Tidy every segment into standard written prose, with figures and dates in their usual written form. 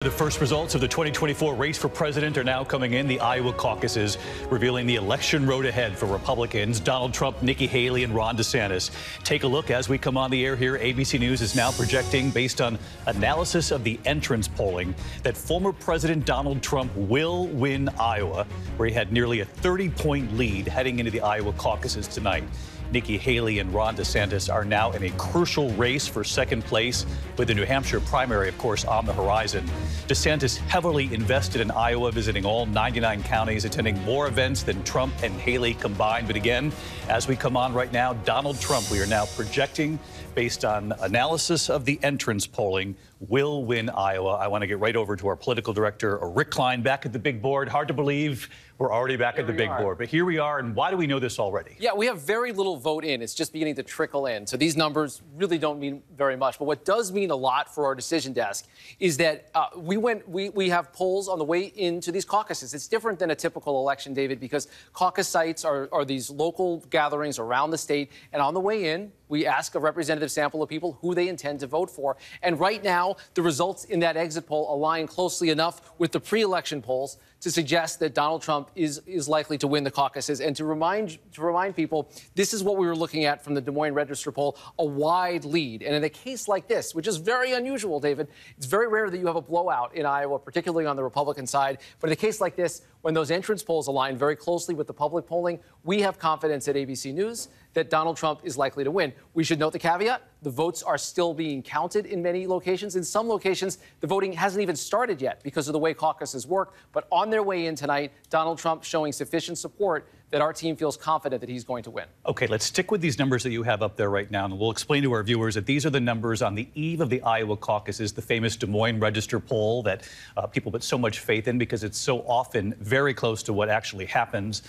The first results of the 2024 race for president are now coming in. The Iowa caucuses revealing the election road ahead for Republicans. Donald Trump, Nikki Haley, and Ron DeSantis. Take a look as we come on the air here. ABC News is now projecting, based on analysis of the entrance polling, that former President Donald Trump will win Iowa, where he had nearly a 30-point lead heading into the Iowa caucuses tonight. Nikki Haley and Ron DeSantis are now in a crucial race for second place, with the New Hampshire primary, of course, on the horizon. DeSantis heavily invested in Iowa, visiting all 99 counties, attending more events than Trump and Haley combined. But again, as we come on right now, Donald Trump, we are now projecting, based on analysis of the entrance polling, will win Iowa. I want to get right over to our political director, Rick Klein, back at the big board. Hard to believe we're already back at the big board, but here we are. And why do we know this already? Yeah, we have very little vote in. It's just beginning to trickle in. So these numbers really don't mean very much. But what does mean a lot for our decision desk is that we have polls on the way into these caucuses. It's different than a typical election, David, because caucus sites are these local gatherings around the state. And on the way in, we ask a representative sample of people who they intend to vote for. And right now, the results in that exit poll align closely enough with the pre-election polls to suggest that Donald Trump is likely to win the caucuses. And to remind people, this is what we were looking at from the Des Moines Register poll, a wide lead. And in a case like this, which is very unusual, David, it's very rare that you have a blowout in Iowa, particularly on the Republican side. But in a case like this, when those entrance polls align very closely with the public polling, we have confidence at ABC News that Donald Trump is likely to win. We should note the caveat. The votes are still being counted in many locations. In some locations, the voting hasn't even started yet because of the way caucuses work. But on their way in tonight, Donald Trump showing sufficient support that our team feels confident that he's going to win. Okay, let's stick with these numbers that you have up there right now, and we'll explain to our viewers that these are the numbers on the eve of the Iowa caucuses, the famous Des Moines Register poll that people put so much faith in because it's so often very close to what actually happens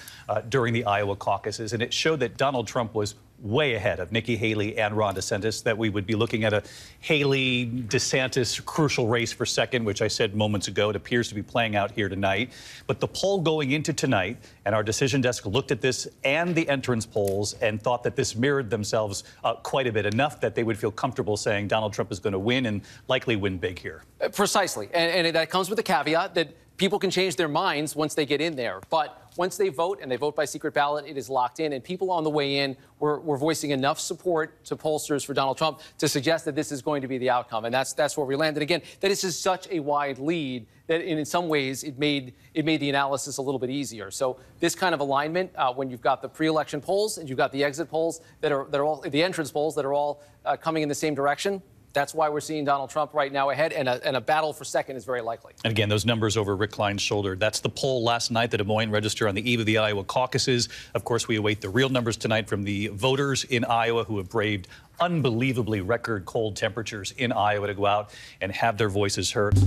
during the Iowa caucuses. And it showed that Donald Trump was way ahead of Nikki Haley and Ron DeSantis, that we would be looking at a Haley-DeSantis crucial race for second, which I said moments ago. It appears to be playing out here tonight. But the poll going into tonight, and our decision desk looked at this and the entrance polls and thought that this mirrored themselves quite a bit, enough that they would feel comfortable saying Donald Trump is going to win and likely win big here. Precisely. And that comes with the caveat that people can change their minds once they get in there. But once they vote, and they vote by secret ballot, it is locked in. And people on the way in were voicing enough support to pollsters for Donald Trump to suggest that this is going to be the outcome. And that's where we landed. Again, that this is such a wide lead that in some ways it made the analysis a little bit easier. So this kind of alignment, when you've got the pre-election polls and you've got the exit polls that are all the entrance polls that are all coming in the same direction, that's why we're seeing Donald Trump right now ahead, and a battle for second is very likely. And again, those numbers over Rick Klein's shoulder. That's the poll last night, the Des Moines Register, on the eve of the Iowa caucuses. Of course, we await the real numbers tonight from the voters in Iowa who have braved unbelievably record cold temperatures in Iowa to go out and have their voices heard.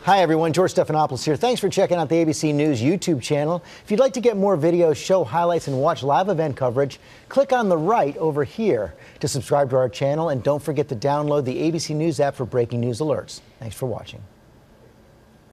Hi, everyone. George Stephanopoulos here. Thanks for checking out the ABC News YouTube channel. If you'd like to get more videos, show highlights, and watch live event coverage, click on the right over here to subscribe to our channel. And don't forget to download the ABC News app for breaking news alerts. Thanks for watching.